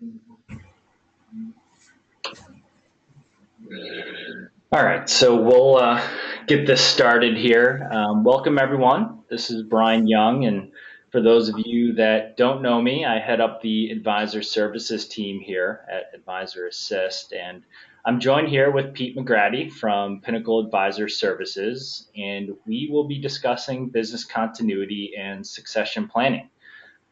All right, so we'll get this started here. Welcome, everyone. This is Brian Young, and for those of you that don't know me, I head up the advisor services team here at Advisor Assist, and I'm joined here with Pete McGratty from Pinnacle Advisor Services, and we will be discussing business continuity and succession planning.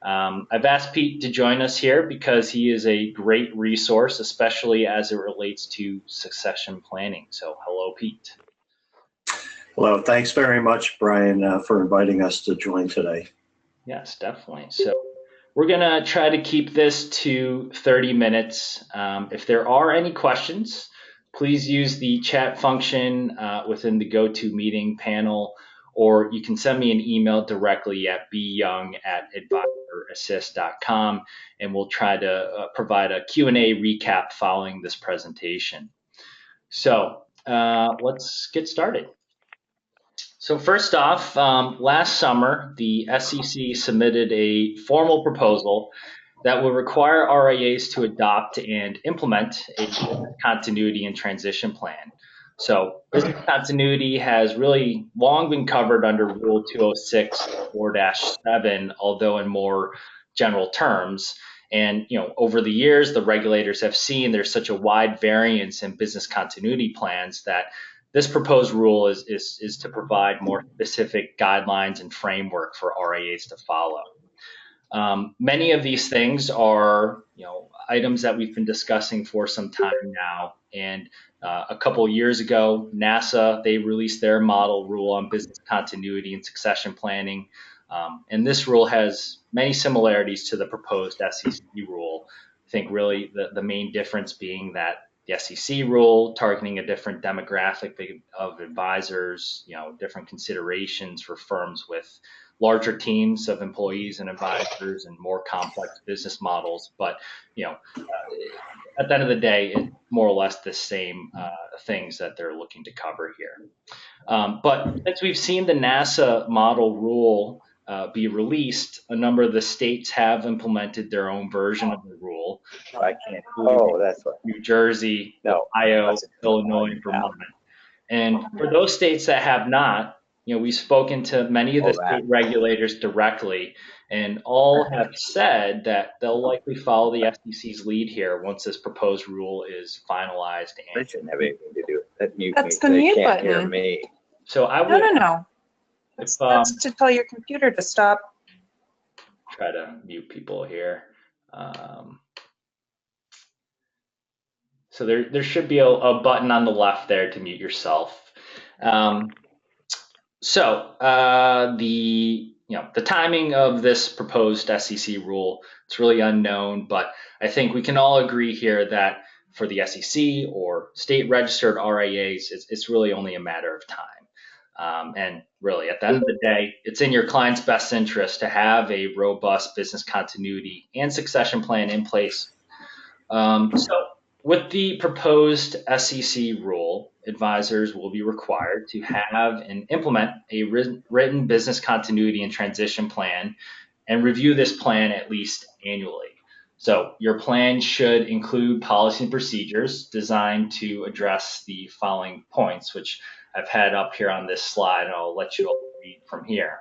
I've asked Pete to join us here because he is a great resource, especially as it relates to succession planning. So, hello, Pete. Hello, thanks very much, Brian, for inviting us to join today. Yes, definitely. So, we're going to try to keep this to 30 minutes. If there are any questions, please use the chat function within the GoToMeeting panel, or you can send me an email directly at byoung@advisораssist.com, and we'll try to provide a Q&A recap following this presentation. So let's get started. So first off, last summer, the SEC submitted a formal proposal that will require RIAs to adopt and implement a business continuity and transition plan. So business continuity has really long been covered under Rule 206 4-7, although in more general terms. And over the years, the regulators have seen there's such a wide variance in business continuity plans that this proposed rule is to provide more specific guidelines and framework for RIAs to follow. Many of these things are, items that we've been discussing for some time now. And a couple of years ago, NASA, they released their model rule on business continuity and succession planning. And this rule has many similarities to the proposed SEC rule. I think really the main difference being that the SEC rule targeting a different demographic of advisors, different considerations for firms with larger teams of employees and advisors and more complex business models. But, at the end of the day, it's more or less the same things that they're looking to cover here. But since we've seen the NASA model rule be released, a number of the states have implemented their own version of the rule. I can't. Oh, that's right. New Jersey, No, Ohio, Illinois, Vermont. And for those states that have not, we've spoken to many of the state regulators directly, and all have said that they'll likely follow the SEC's lead here once this proposed rule is finalized. That shouldn't have anything to do with it. That's the mute can't hear button. me. So I would No. That's to tell your computer to stop. try to mute people here. So there should be a button on the left there to mute yourself. The timing of this proposed SEC rule, it's really unknown, but I think we can all agree here that for the SEC or state registered RIAs, it's really only a matter of time. And really, at the end of the day, it's in your client's best interest to have a robust business continuity and succession plan in place. So with the proposed SEC rule, advisors will be required to have and implement a written business continuity and transition plan and review this plan at least annually. So your plan should include policy and procedures designed to address the following points, which I've had up here on this slide, and I'll let you all read from here.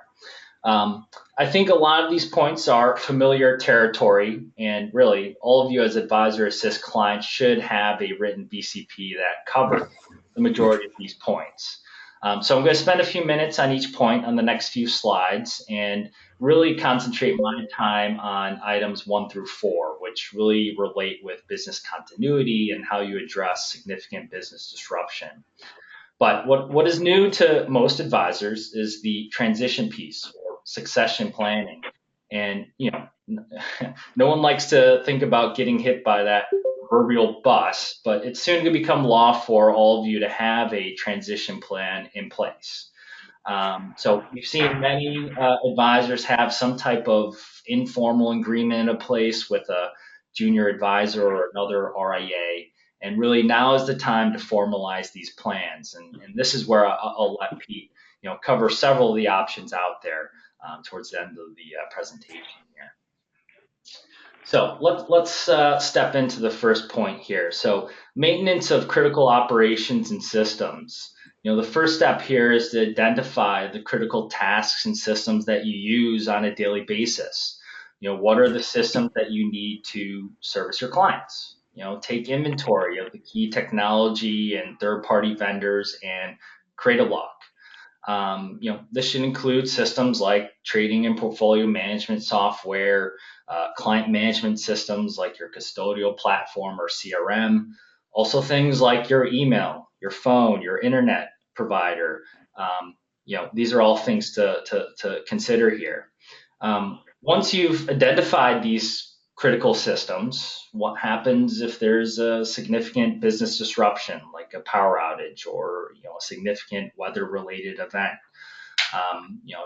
I think a lot of these points are familiar territory, and really all of you as Advisor Assist clients should have a written BCP that covers the majority of these points. So I'm going to spend a few minutes on each point on the next few slides and really concentrate my time on items 1 through 4, which really relate with business continuity and how you address significant business disruption. But what is new to most advisors is the transition piece, succession planning. And, no one likes to think about getting hit by that proverbial bus, but it's soon going to become law for all of you to have a transition plan in place. So we've seen many advisors have some type of informal agreement in place with a junior advisor or another RIA. And really now is the time to formalize these plans. And this is where I'll let Pete, cover several of the options out there towards the end of the presentation here. So let's step into the first point here. So maintenance of critical operations and systems. The first step here is to identify the critical tasks and systems that you use on a daily basis. What are the systems that you need to service your clients? Take inventory of the key technology and third-party vendors and create a log. This should include systems like trading and portfolio management software, client management systems like your custodial platform or CRM, also things like your email, your phone, your internet provider. These are all things to consider here. Once you've identified these critical systems, what happens if there's a significant business disruption, like a power outage or a significant weather-related event?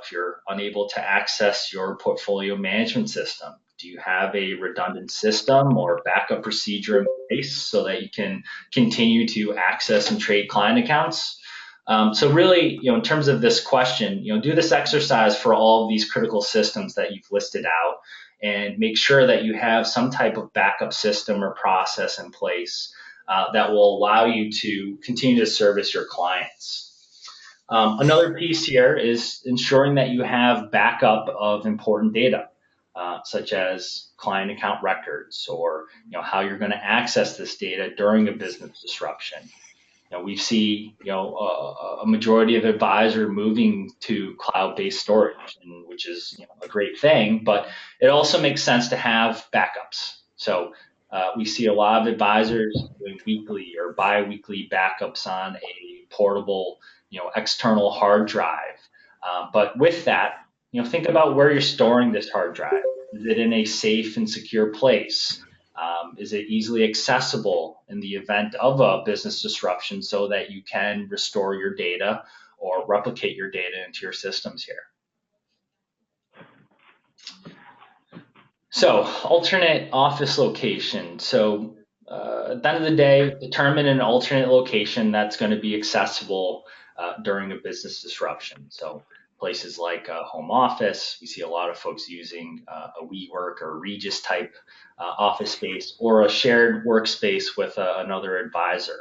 If you're unable to access your portfolio management system, do you have a redundant system or backup procedure in place so that you can continue to access and trade client accounts? So really, in terms of this question, do this exercise for all of these critical systems that you've listed out and make sure that you have some type of backup system or process in place that will allow you to continue to service your clients. Another piece here is ensuring that you have backup of important data, such as client account records or how you're going to access this data during a business disruption. We see a majority of advisors moving to cloud-based storage, which is a great thing, but it also makes sense to have backups. So we see a lot of advisors doing weekly or bi-weekly backups on a portable external hard drive. But with that, think about where you're storing this hard drive. Is it in a safe and secure place? Is it easily accessible in the event of a business disruption so that you can restore your data or replicate your data into your systems here? So alternate office location. So at the end of the day, determine an alternate location that's going to be accessible during a business disruption. So places like a home office, we see a lot of folks using a WeWork or Regis type office space or a shared workspace with another advisor.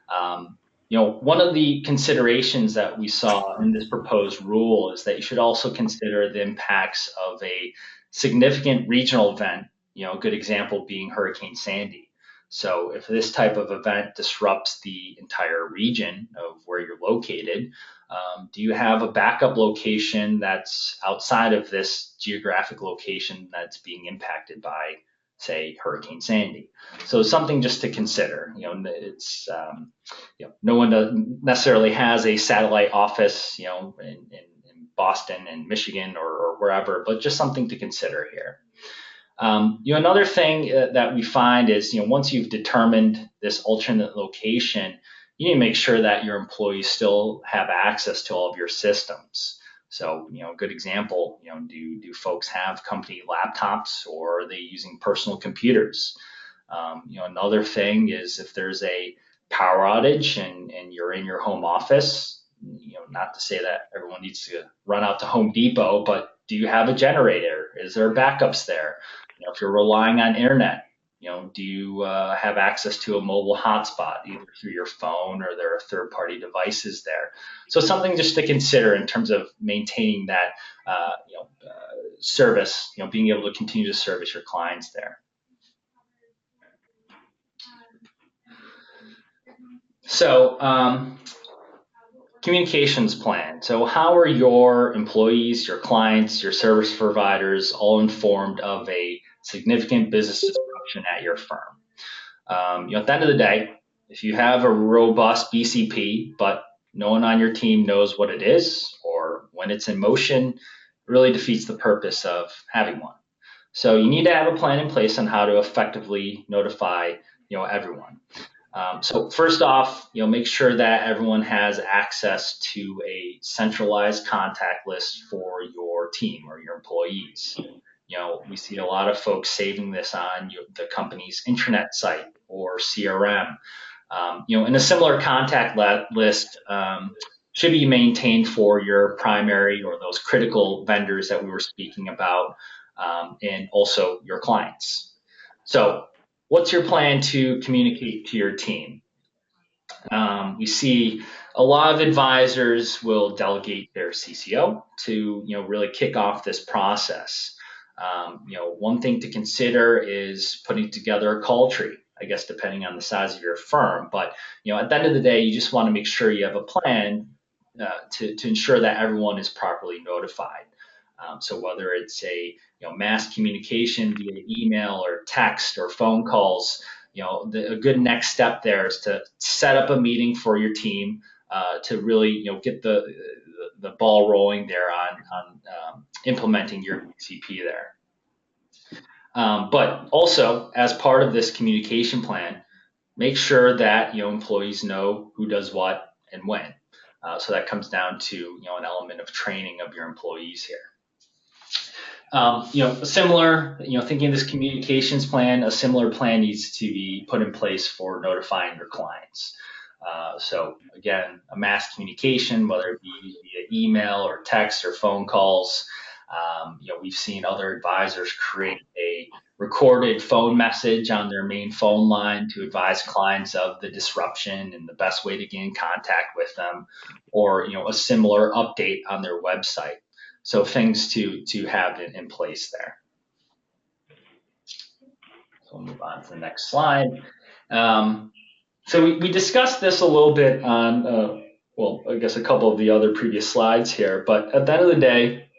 One of the considerations that we saw in this proposed rule is that you should also consider the impacts of a significant regional event, a good example being Hurricane Sandy. So if this type of event disrupts the entire region of where you're located, do you have a backup location that's outside of this geographic location that's being impacted by, say, Hurricane Sandy? So something just to consider. It's no one necessarily has a satellite office, in Boston and Michigan or wherever, but just something to consider here. Another thing that we find is, once you've determined this alternate location, you need to make sure that your employees still have access to all of your systems. So, a good example, do folks have company laptops or are they using personal computers? Another thing is if there's a power outage and you're in your home office, not to say that everyone needs to run out to Home Depot, but do you have a generator? Is there backups there? If you're relying on internet, do you have access to a mobile hotspot, either through your phone or there are third-party devices there? So something just to consider in terms of maintaining that service, being able to continue to service your clients there. So communications plan. So how are your employees, your clients, your service providers all informed of a significant business disruption at your firm? At the end of the day, if you have a robust BCP, but no one on your team knows what it is or when it's in motion, it really defeats the purpose of having one. So you need to have a plan in place on how to effectively notify everyone. So first off, make sure that everyone has access to a centralized contact list for your team or your employees. We see a lot of folks saving this on the company's intranet site or CRM. And a similar contact list should be maintained for your primary or those critical vendors that we were speaking about, and also your clients. So what's your plan to communicate to your team? We see a lot of advisors will delegate their CCO to, really kick off this process. One thing to consider is putting together a call tree, I guess, depending on the size of your firm. But, at the end of the day, you just want to make sure you have a plan to ensure that everyone is properly notified. So whether it's a, mass communication via email or text or phone calls, a good next step there is to set up a meeting for your team to really, get the ball rolling there on implementing your BCP there. But also, as part of this communication plan, make sure that employees know who does what and when. So that comes down to an element of training of your employees here. Similar, thinking of this communications plan, a similar plan needs to be put in place for notifying your clients. So again, a mass communication, whether it be via email or text or phone calls. We've seen other advisors create a recorded phone message on their main phone line to advise clients of the disruption and the best way to get in contact with them, or a similar update on their website. So things to have in place there. So we'll move on to the next slide. So we discussed this a little bit on, I guess a couple of the other previous slides here, but at the end of the day,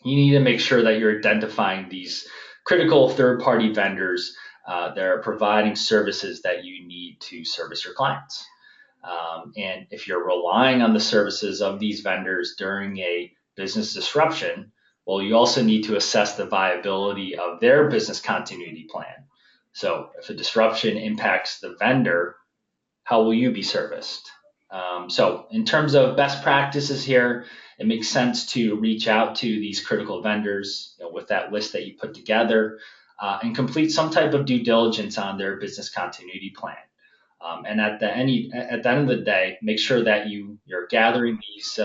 you need to make sure that you're identifying these critical third-party vendors that are providing services that you need to service your clients. And if you're relying on the services of these vendors during a business disruption, well, you also need to assess the viability of their business continuity plan. So if a disruption impacts the vendor, how will you be serviced? So in terms of best practices here, it makes sense to reach out to these critical vendors with that list that you put together and complete some type of due diligence on their business continuity plan. And at the end of the day, make sure that you're gathering these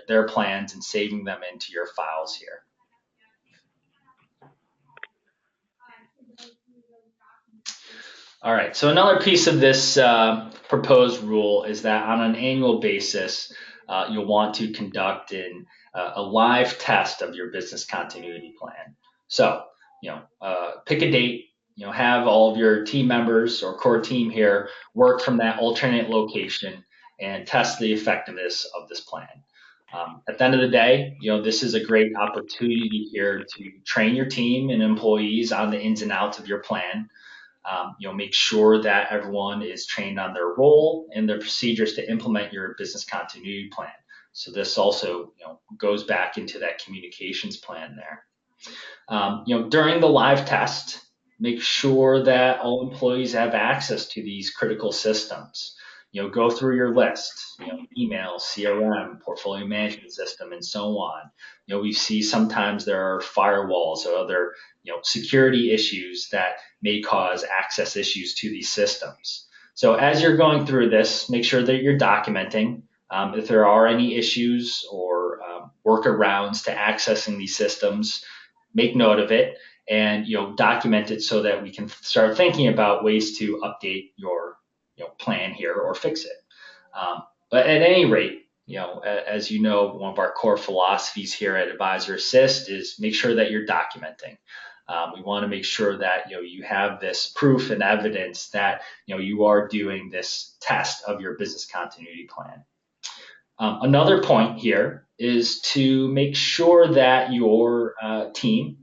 their plans and saving them into your files here. All right, so another piece of this proposed rule is that on an annual basis, you'll want to conduct a live test of your business continuity plan. So, pick a date, have all of your team members or core team here work from that alternate location and test the effectiveness of this plan. At the end of the day, this is a great opportunity here to train your team and employees on the ins and outs of your plan. Make sure that everyone is trained on their role and the procedures to implement your business continuity plan. So this also, goes back into that communications plan there. During the live test, make sure that all employees have access to these critical systems. Go through your list, email, CRM, portfolio management system, and so on. We see sometimes there are firewalls or other, security issues that may cause access issues to these systems. So as you're going through this, make sure that you're documenting if there are any issues or workarounds to accessing these systems. Make note of it and document it so that we can start thinking about ways to update your plan here or fix it. But at any rate, as you know, one of our core philosophies here at Advisor Assist is make sure that you're documenting. We want to make sure that you have this proof and evidence that you are doing this test of your business continuity plan. Another point here is to make sure that your team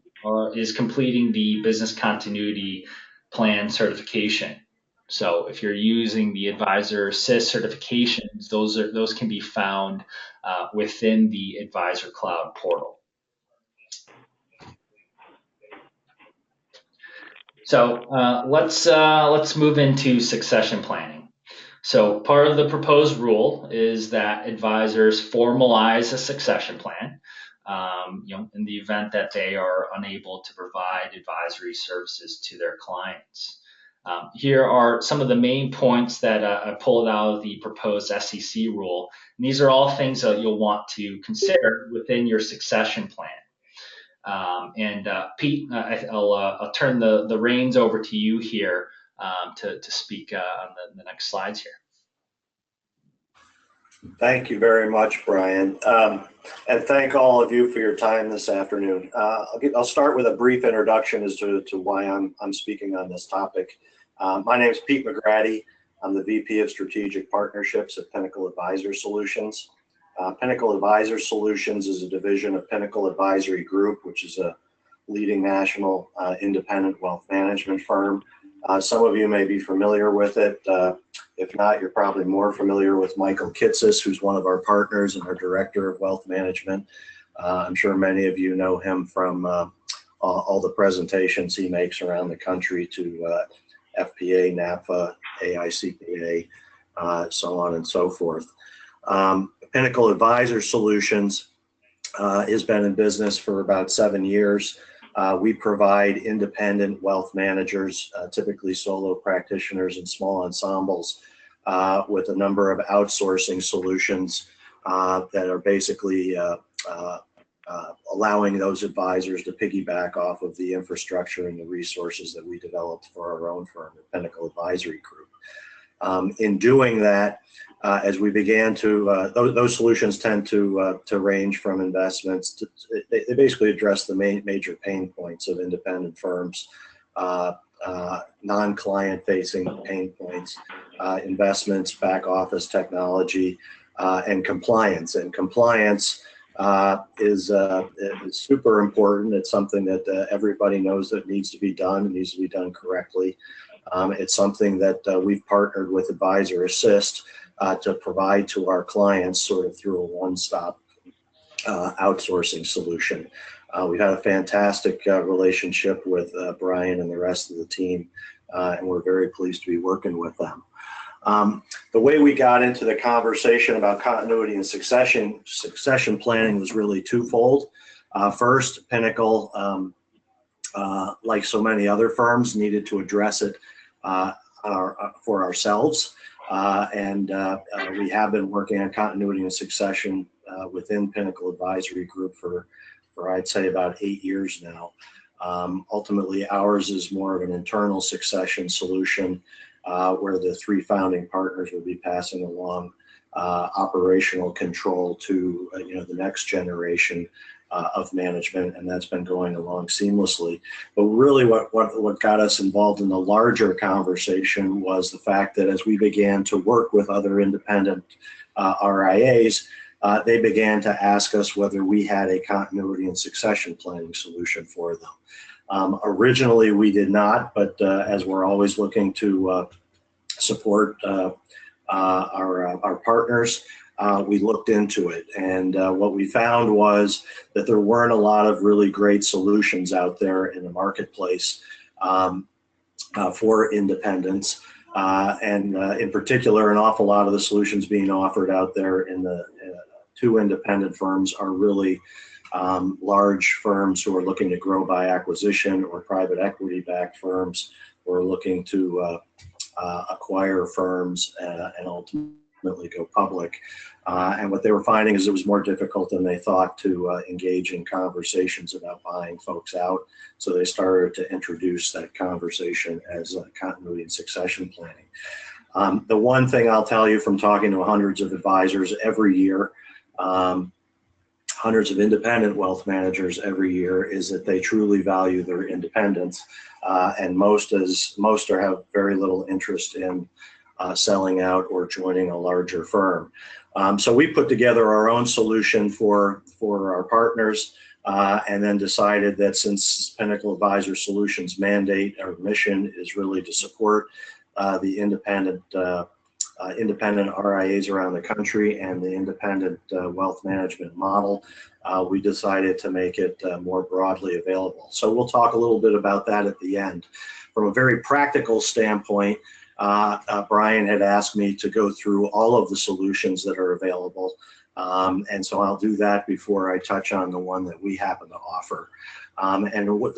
is completing the business continuity plan certification. So if you're using the Advisor Assist certifications, those can be found within the Advisor Cloud portal. So let's move into succession planning. So part of the proposed rule is that advisors formalize a succession plan, in the event that they are unable to provide advisory services to their clients. Here are some of the main points that I pulled out of the proposed SEC rule. And these are all things that you'll want to consider within your succession plan. Pete, I'll turn the reins over to you here to speak on the next slides here. Thank you very much, Brian. And thank all of you for your time this afternoon. I'll start with a brief introduction as to why I'm speaking on this topic. My name is Pete McGratty. I'm the VP of Strategic Partnerships at Pinnacle Advisor Solutions. Pinnacle Advisor Solutions is a division of Pinnacle Advisory Group, which is a leading national independent wealth management firm. Some of you may be familiar with it. If not, you're probably more familiar with Michael Kitsis, who's one of our partners and our Director of Wealth Management. I'm sure many of you know him from all the presentations he makes around the country to FPA, NAPA, AICPA, so on and so forth. Pinnacle Advisor Solutions has been in business for about 7 years. We provide independent wealth managers, typically solo practitioners and small ensembles, with a number of outsourcing solutions that are basically allowing those advisors to piggyback off of the infrastructure and the resources that we developed for our own firm at Pinnacle Advisory Group. In doing that, as we began to, those solutions tend to range from investments to, they basically address the major pain points of independent firms, non-client facing pain points, investments, back office technology, and compliance. And compliance is super important. It's something that everybody knows that needs to be done. It needs to be done correctly. It's something that we've partnered with Advisor Assist to provide to our clients sort of through a one-stop outsourcing solution. We've had a fantastic relationship with Brian and the rest of the team, and we're very pleased to be working with them. The way we got into the conversation about continuity and succession planning was really twofold. First, Pinnacle, like so many other firms, needed to address it for ourselves. We have been working on continuity and succession within Pinnacle Advisory Group for I'd say about 8 years now. Ultimately, ours is more of an internal succession solution where the 3 founding partners will be passing along operational control to the next generation of management, and that's been going along seamlessly. But really what got us involved in the larger conversation was the fact that as we began to work with other independent RIAs, they began to ask us whether we had a continuity and succession planning solution for them. Originally we did not, but as we're always looking to support our partners, we looked into it, and what we found was that there weren't a lot of really great solutions out there in the marketplace for independents, and in particular, an awful lot of the solutions being offered out there in the to independent firms are really large firms who are looking to grow by acquisition, or private equity-backed firms who are looking to acquire firms and ultimately go public. And what they were finding is it was more difficult than they thought to engage in conversations about buying folks out. So they started to introduce that conversation as continuity and succession planning. The one thing I'll tell you from talking to hundreds of advisors every year, hundreds of independent wealth managers every year, is that they truly value their independence, and most have very little interest in selling out or joining a larger firm. So we put together our own solution for our partners, and then decided that since Pinnacle Advisor Solutions mandate, our mission is really to support the independent RIAs around the country and the independent wealth management model, we decided to make it more broadly available. So we'll talk a little bit about that at the end. From a very practical standpoint, Brian had asked me to go through all of the solutions that are available, and so I'll do that before I touch on the one that we happen to offer. And what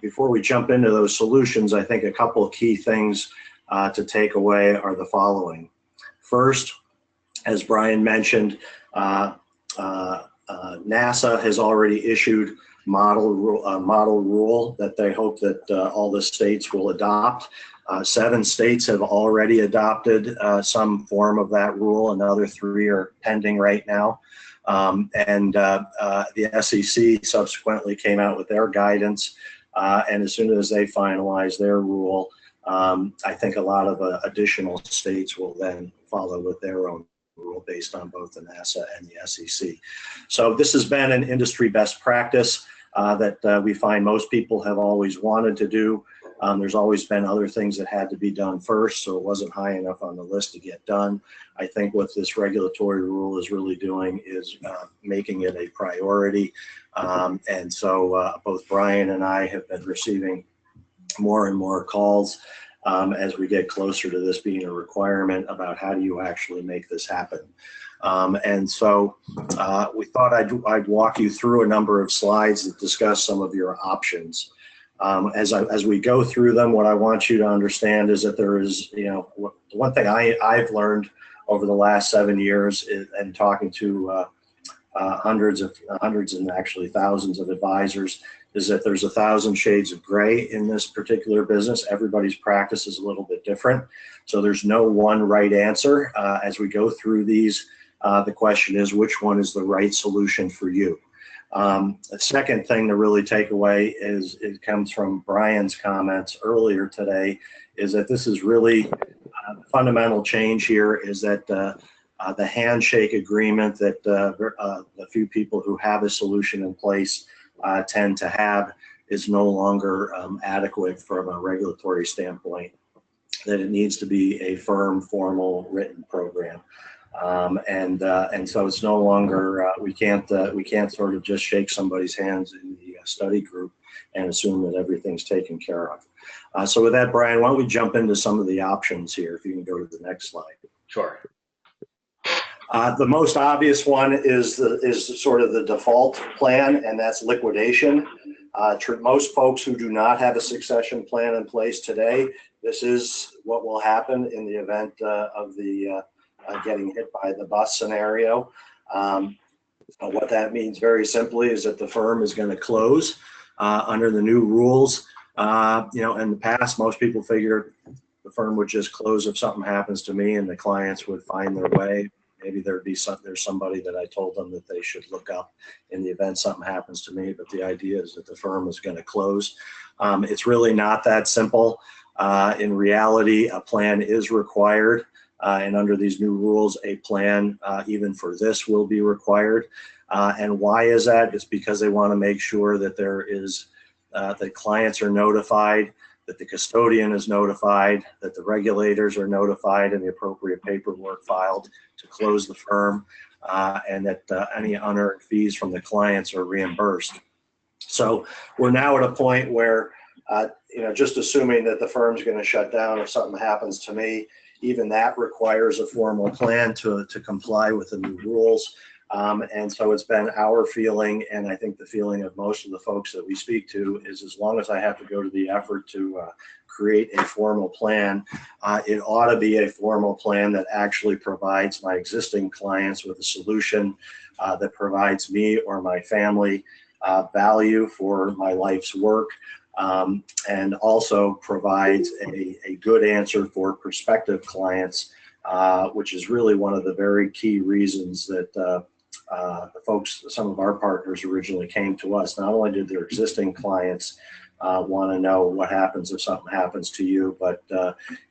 before we jump into those solutions, I think a couple of key things to take away are the following. First, as Brian mentioned, NASA has already issued model rule that they hope that all the states will adopt. 7 states have already adopted some form of that rule. Another 3 are pending right now. The SEC subsequently came out with their guidance. And as soon as they finalize their rule, I think a lot of additional states will then follow with their own rule based on both the NASA and the SEC. So this has been an industry best practice that we find most people have always wanted to do. There's always been other things that had to be done first, so it wasn't high enough on the list to get done. I think what this regulatory rule is really doing is making it a priority. And so both Brian and I have been receiving more and more calls as we get closer to this being a requirement about how do you actually make this happen. And so we thought I'd walk you through a number of slides that discuss some of your options. As we go through them, what I want you to understand is that there is, one thing I've learned over the last 7 years and talking to hundreds and actually thousands of advisors is that there's 1,000 shades of gray in this particular business. Everybody's practice is a little bit different. So there's no one right answer. As we go through these, the question is which one is the right solution for you? The second thing to really take away is it comes from Brian's comments earlier today, is that this is really the fundamental change here is that the handshake agreement that the few people who have a solution in place tend to have is no longer adequate from a regulatory standpoint, that it needs to be a firm, formal, written program. And so it's no longer, we can't sort of just shake somebody's hands in the study group and assume that everything's taken care of. So with that, Brian, why don't we jump into some of the options here, if you can go to the next slide. Sure. The most obvious one is sort of the default plan, and that's liquidation. Most folks who do not have a succession plan in place today, this is what will happen in the event of the getting hit by the bus scenario. What that means very simply is that the firm is going to close under the new rules. In the past, most people figured the firm would just close if something happens to me and the clients would find their way. Maybe there's somebody that I told them that they should look up in the event something happens to me, but the idea is that the firm is going to close. It's really not that simple. In reality, a plan is required, and under these new rules, a plan even for this will be required. And why is that? It's because they want to make sure that there is that clients are notified, that the custodian is notified, that the regulators are notified and the appropriate paperwork filed to close the firm, and that any unearned fees from the clients are reimbursed. So we're now at a point where, just assuming that the firm's going to shut down if something happens to me, even that requires a formal plan to comply with the new rules. And so it's been our feeling, and I think the feeling of most of the folks that we speak to, is as long as I have to go to the effort to create a formal plan, it ought to be a formal plan that actually provides my existing clients with a solution that provides me or my family value for my life's work, and also provides a good answer for prospective clients, which is really one of the very key reasons that the folks, some of our partners originally came to us. Not only did their existing clients want to know what happens if something happens to you, but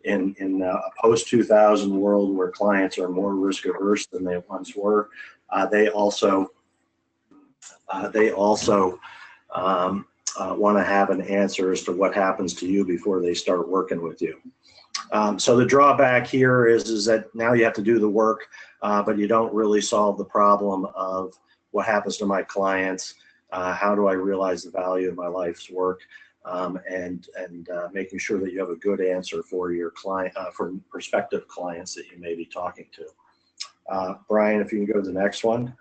in a post-2000 world where clients are more risk averse than they once were, they also want to have an answer as to what happens to you before they start working with you. So the drawback here is that now you have to do the work, but you don't really solve the problem of what happens to my clients, how do I realize the value of my life's work, and making sure that you have a good answer for your client, for prospective clients that you may be talking to. Brian, if you can go to the next one.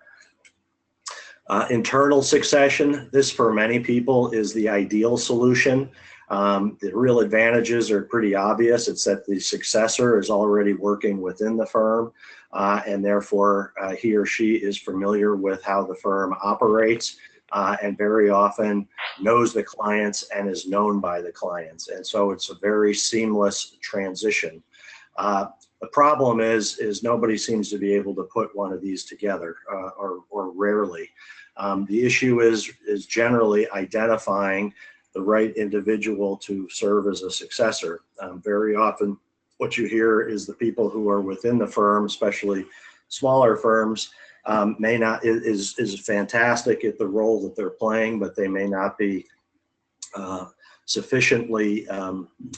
Internal succession, this for many people is the ideal solution. The real advantages are pretty obvious. It's that the successor is already working within the firm, and therefore he or she is familiar with how the firm operates, and very often knows the clients and is known by the clients. And so it's a very seamless transition. The problem is nobody seems to be able to put one of these together, or rarely. The issue is generally identifying the right individual to serve as a successor. Very often what you hear is the people who are within the firm, especially smaller firms, is fantastic at the role that they're playing, but they may not be sufficiently,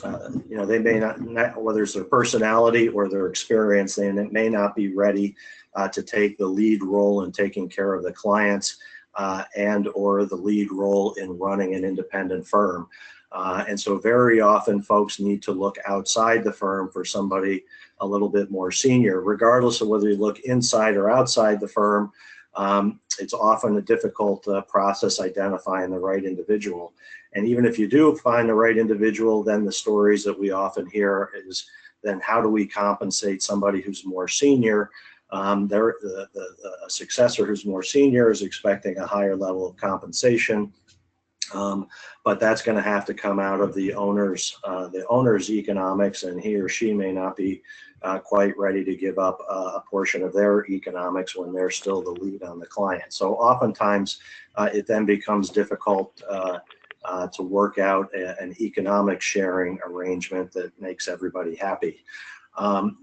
they may not, whether it's their personality or their experience, they may not be ready to take the lead role in taking care of the clients, and or the lead role in running an independent firm. And so very often folks need to look outside the firm for somebody a little bit more senior. Regardless of whether you look inside or outside the firm, it's often a difficult process identifying the right individual. And even if you do find the right individual, then the stories that we often hear is, then how do we compensate somebody who's more senior? A successor who's more senior is expecting a higher level of compensation, but that's going to have to come out of the owner's economics, and he or she may not be quite ready to give up a portion of their economics when they're still the lead on the client. So oftentimes it then becomes difficult to work out an economic sharing arrangement that makes everybody happy.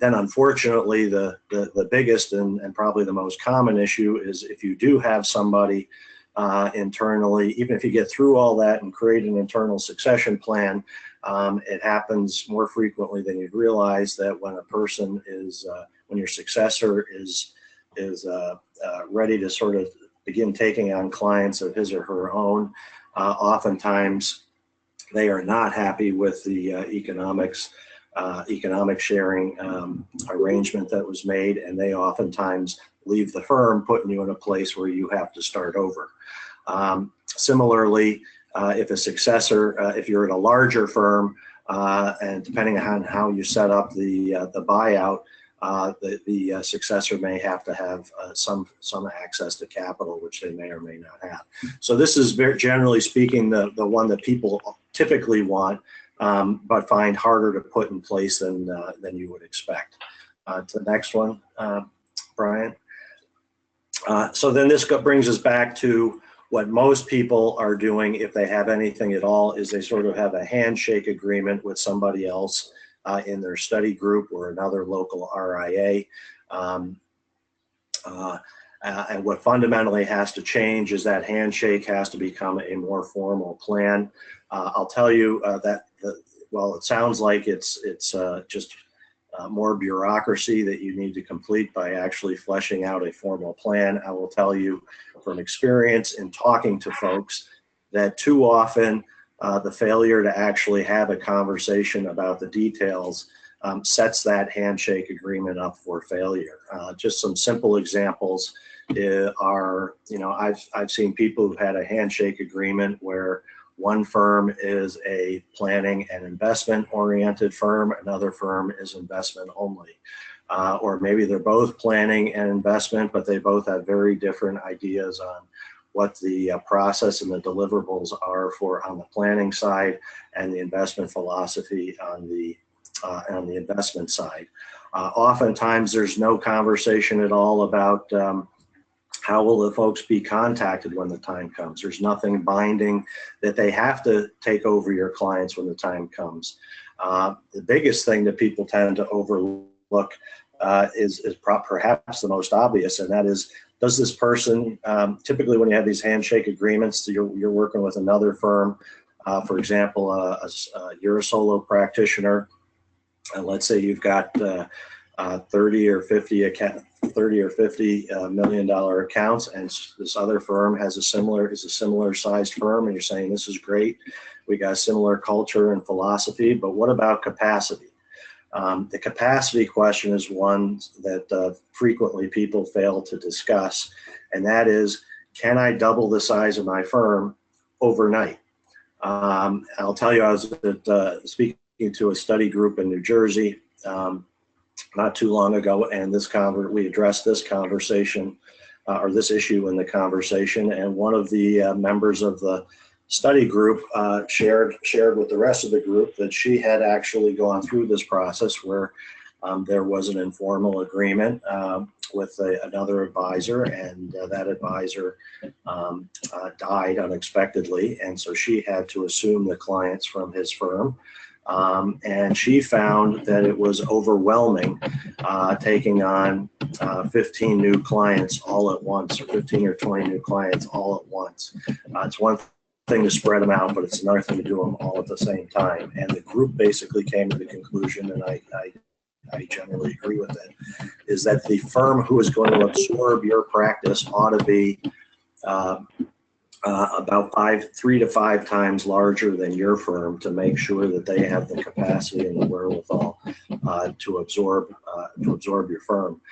Then unfortunately, the biggest and probably the most common issue is if you do have somebody internally, even if you get through all that and create an internal succession plan, it happens more frequently than you'd realize that when a person is, when your successor is ready to sort of begin taking on clients of his or her own, oftentimes they are not happy with the economic sharing arrangement that was made, and they oftentimes leave the firm, putting you in a place where you have to start over. Similarly, if a successor, if you're at a larger firm, and depending on how you set up the buyout, the successor may have to have some access to capital, which they may or may not have. So this is generally speaking the one that people typically want, but find harder to put in place than you would expect. To the next one, Brian. So then this brings us back to what most people are doing, if they have anything at all, is they sort of have a handshake agreement with somebody else in their study group or another local RIA. And what fundamentally has to change is that handshake has to become a more formal plan. I'll tell you that while it sounds like it's just more bureaucracy that you need to complete by actually fleshing out a formal plan, I will tell you from experience in talking to folks that too often the failure to actually have a conversation about the details sets that handshake agreement up for failure. Just some simple examples are, I've seen people who've had a handshake agreement where one firm is a planning and investment oriented firm, another firm is investment only. Or maybe they're both planning and investment, but they both have very different ideas on what the process and the deliverables are on the planning side, and the investment philosophy on the investment side. Oftentimes there's no conversation at all about how will the folks be contacted when the time comes. There's nothing binding that they have to take over your clients when the time comes. The biggest thing that people tend to overlook is perhaps the most obvious, and that is, does this person, typically when you have these handshake agreements, you're working with another firm, for example, you're a solo practitioner, and let's say you've got 30 or 50 $30 or $50 million accounts, and this other firm is a similar sized firm, and you're saying this is great, we got a similar culture and philosophy, but what about capacity? The capacity question is one that frequently people fail to discuss, and that is, can I double the size of my firm overnight? I'll tell you, I was speaking to a study group in New Jersey not too long ago, and we addressed this conversation or this issue in the conversation, and one of the members of the study group shared with the rest of the group that she had actually gone through this process where there was an informal agreement with another advisor, and that advisor died unexpectedly, and so she had to assume the clients from his firm. And she found that it was overwhelming taking on 15 new clients all at once, or 15 or 20 new clients all at once. It's one thing to spread them out, but it's another thing to do them all at the same time. And the group basically came to the conclusion, and I generally agree with it, is that the firm who is going to absorb your practice ought to be about 3 to 5 times larger than your firm to make sure that they have the capacity and the wherewithal to absorb your firm.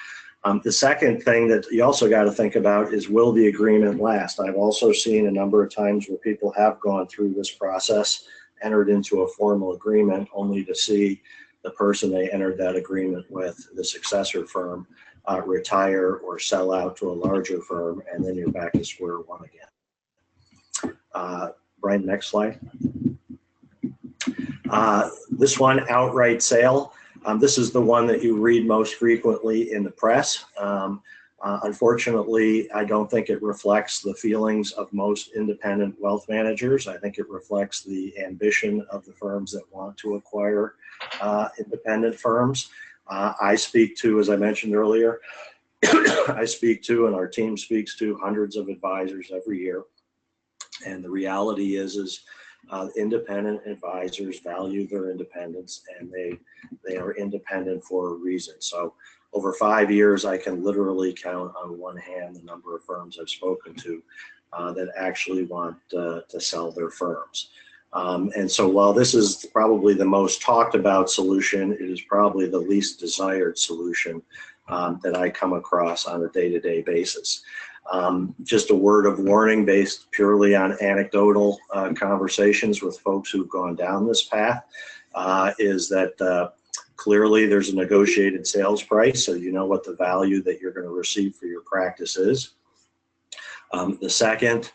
The second thing that you also got to think about is, will the agreement last? I've also seen a number of times where people have gone through this process, entered into a formal agreement, only to see the person they entered that agreement with, the successor firm, retire or sell out to a larger firm, and then you're back to square one again. Brian, next slide. This one, outright sale. This is the one that you read most frequently in the press. Unfortunately, I don't think it reflects the feelings of most independent wealth managers. I think it reflects the ambition of the firms that want to acquire independent firms. I speak to, as I mentioned earlier, I speak to, and our team speaks to, hundreds of advisors every year. And the reality is independent advisors value their independence, and they are independent for a reason. So over 5 years, I can literally count on one hand the number of firms I've spoken to that actually want to sell their firms. And so while this is probably the most talked about solution, it is probably the least desired solution that I come across on a day-to-day basis. Just a word of warning based purely on anecdotal conversations with folks who've gone down this path is that clearly there's a negotiated sales price, so you know what the value that you're going to receive for your practice is. The second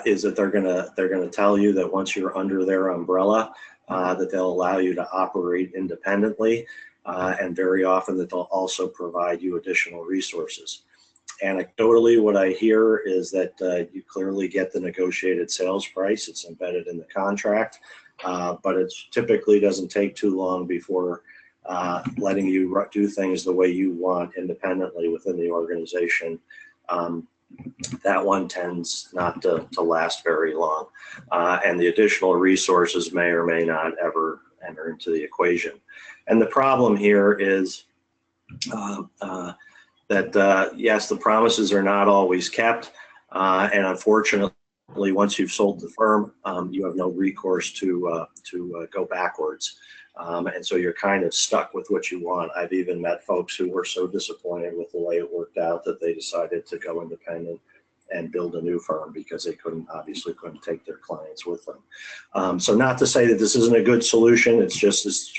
is that they're going to tell you that once you're under their umbrella, that they'll allow you to operate independently, and very often that they'll also provide you additional resources. Anecdotally, what I hear is that you clearly get the negotiated sales price. It's embedded in the contract, but it typically doesn't take too long before letting you do things the way you want independently within the organization. That one tends not to last very long, and the additional resources may or may not ever enter into the equation. And the problem here is that yes, the promises are not always kept, and unfortunately, once you've sold the firm, you have no recourse to go backwards, and so you're kind of stuck with what you want. I've even met folks who were so disappointed with the way it worked out that they decided to go independent and build a new firm because they obviously couldn't take their clients with them. So not to say that this isn't a good solution. It's just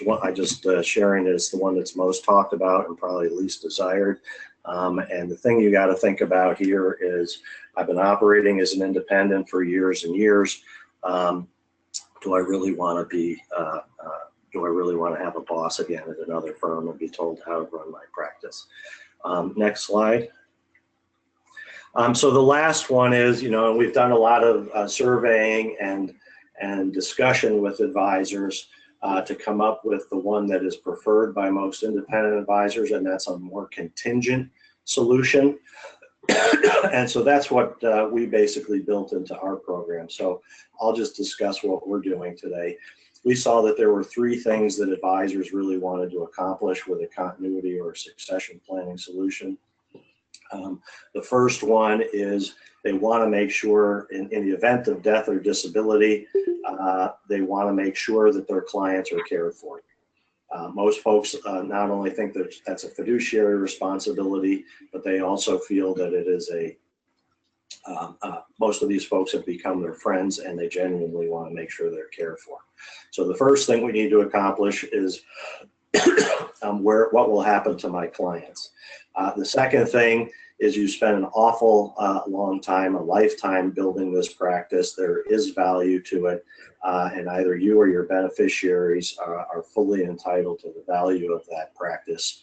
sharing it as the one that's most talked about and probably least desired. And the thing you got to think about here is, I've been operating as an independent for years and years. Do I really want to be? Do I really want to have a boss again at another firm and be told how to run my practice? Next slide. So the last one is, we've done a lot of surveying and discussion with advisors to come up with the one that is preferred by most independent advisors, and that's a more contingent solution. And so that's what we basically built into our program. So I'll just discuss what we're doing today. We saw that there were 3 things that advisors really wanted to accomplish with a continuity or succession planning solution. The first one is they want to make sure in the event of death or disability, they want to make sure that their clients are cared for. Most folks not only think that that's a fiduciary responsibility, but they also feel that it is a most of these folks have become their friends, and they genuinely want to make sure they're cared for. So the first thing we need to accomplish is what will happen to my clients. The second thing is you spend an awful long time, a lifetime building this practice. There is value to it, and either you or your beneficiaries are fully entitled to the value of that practice.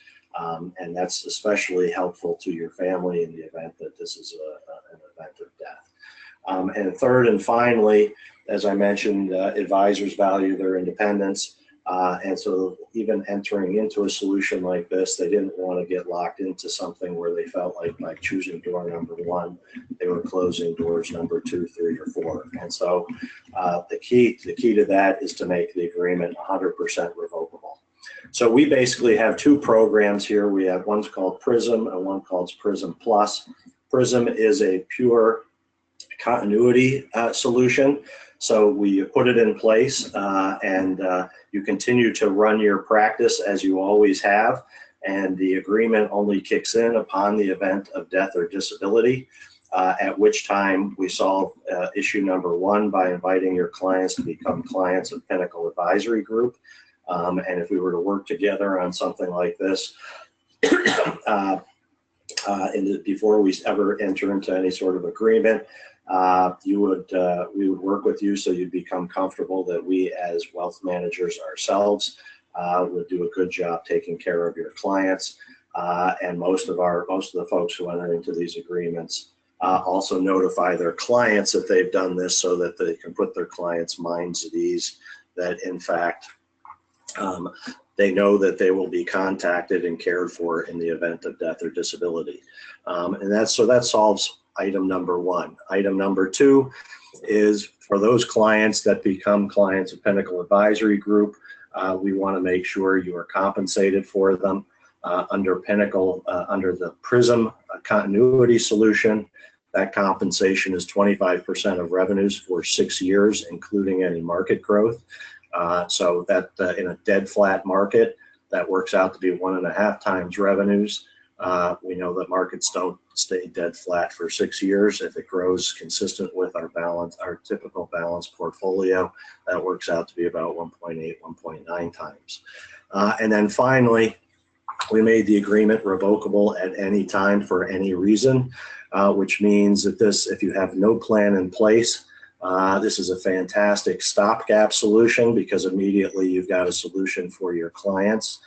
And that's especially helpful to your family in the event that this is an event of death. And third and finally, as I mentioned, advisors value their independence. And so even entering into a solution like this, they didn't want to get locked into something where they felt like by choosing door number 1, they were closing doors number 2, 3, or 4. And so the key to that is to make the agreement 100% revocable. So we basically have 2 programs here. We have one's called PRISM and one called PRISM Plus. PRISM is a pure continuity solution. So we put it in place and you continue to run your practice as you always have. And the agreement only kicks in upon the event of death or disability, at which time we solve issue number 1 by inviting your clients to become clients of Pinnacle Advisory Group. And if we were to work together on something like this, before we ever enter into any sort of agreement, we would work with you so you'd become comfortable that we as wealth managers ourselves would do a good job taking care of your clients. And most of the folks who enter into these agreements also notify their clients that they've done this so that they can put their clients' minds at ease that in fact they know that they will be contacted and cared for in the event of death or disability. And that solves item number 1. Item number 2 is for those clients that become clients of Pinnacle Advisory Group, we want to make sure you are compensated for them. Under Pinnacle, under the PRISM continuity solution, that compensation is 25% of revenues for 6 years, including any market growth. So that in a dead flat market, that works out to be 1.5 times revenues. We know that markets don't stay dead flat for 6 years. If it grows consistent with our typical balanced portfolio, that works out to be about 1.8, 1.9 times. And then finally, we made the agreement revocable at any time for any reason, which means that if you have no plan in place, this is a fantastic stopgap solution because immediately you've got a solution for your clients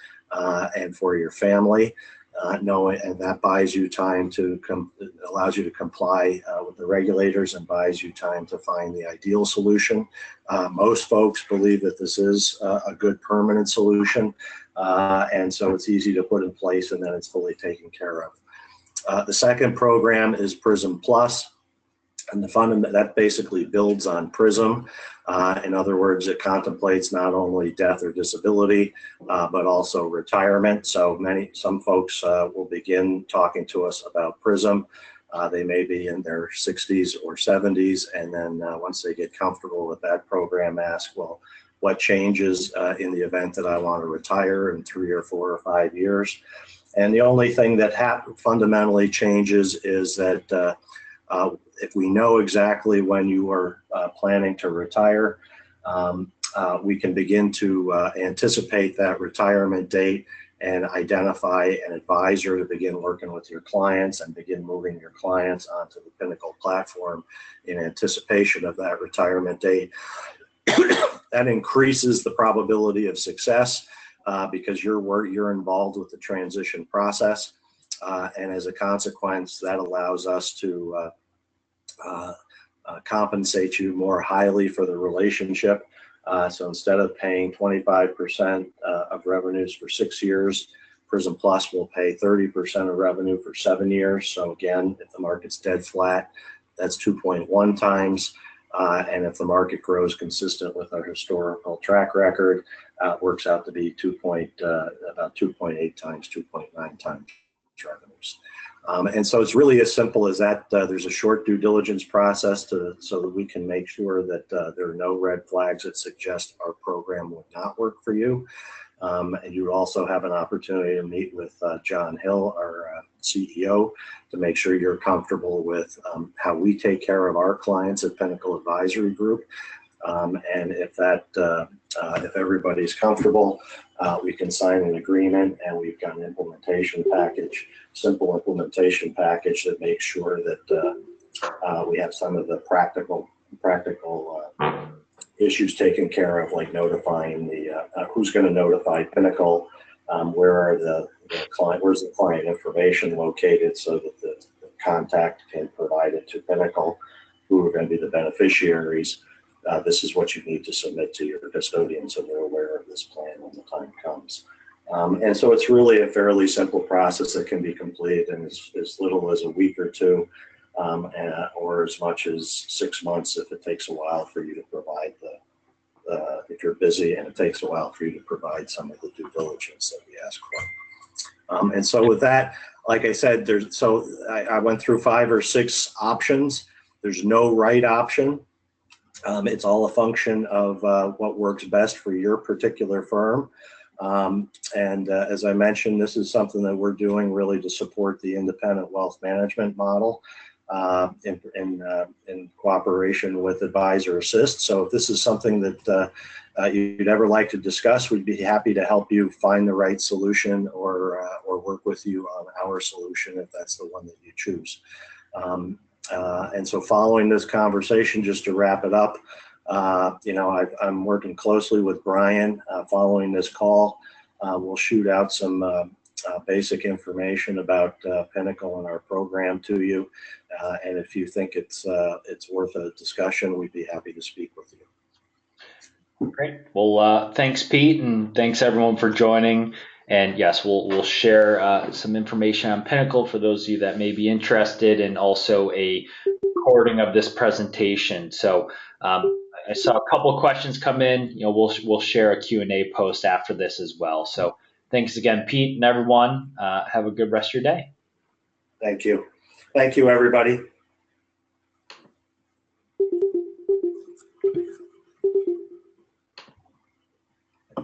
and for your family. And that buys you time allows you to comply with the regulators and buys you time to find the ideal solution. Most folks believe that this is a good permanent solution, and so it's easy to put in place and then it's fully taken care of. The second program is PRISM Plus. And that basically builds on PRISM. In other words, it contemplates not only death or disability, but also retirement. So some folks will begin talking to us about PRISM. They may be in their 60s or 70s, and then once they get comfortable with that program, ask, well, what changes in the event that I want to retire in 3 or 4 or 5 years? And the only thing that fundamentally changes is that if we know exactly when you are planning to retire, we can begin to anticipate that retirement date and identify an advisor to begin working with your clients and begin moving your clients onto the Pinnacle platform in anticipation of that retirement date. That increases the probability of success because you're involved with the transition process. And as a consequence, that allows us to compensate you more highly for the relationship. So instead of paying 25% of revenues for 6 years, PRISM Plus will pay 30% of revenue for 7 years. So again, if the market's dead flat, that's 2.1 times. And if the market grows consistent with our historical track record, it works out to be about 2.8 times, 2.9 times revenues. And so it's really as simple as that. There's a short due diligence process so that we can make sure that there are no red flags that suggest our program would not work for you. And you also have an opportunity to meet with John Hill, our CEO, to make sure you're comfortable with how we take care of our clients at Pinnacle Advisory Group. And if everybody's comfortable, we can sign an agreement, and we've got an implementation package, simple implementation package that makes sure that we have some of the practical issues taken care of, like notifying who's going to notify Pinnacle, where's the client information located, so that the contact can provide it to Pinnacle, who are going to be the beneficiaries. This is what you need to submit to your custodian, so they're aware of this plan when the time comes. And so it's really a fairly simple process that can be completed in as little as a week or two, or as much as 6 months if it takes a while for you to provide if you're busy and it takes a while for you to provide some of the due diligence that we ask for. And so with that, like I said, I went through 5 or 6 options. There's no right option. It's all a function of what works best for your particular firm. As I mentioned, this is something that we're doing really to support the independent wealth management model in cooperation with Advisor Assist. So if this is something that you'd ever like to discuss, we'd be happy to help you find the right solution, or work with you on our solution if that's the one that you choose. And so following this conversation, just to wrap it up, I'm working closely with Brian. Following this call, we'll shoot out some basic information about Pinnacle and our program to you. And if you think it's worth a discussion, we'd be happy to speak with you. Great. Well, thanks, Pete, and thanks everyone for joining. And yes, we'll share some information on Pinnacle for those of you that may be interested, and also a recording of this presentation. So I saw a couple of questions come in. We'll share a Q&A post after this as well. So thanks again, Pete, and everyone. Have a good rest of your day. Thank you. Thank you, everybody.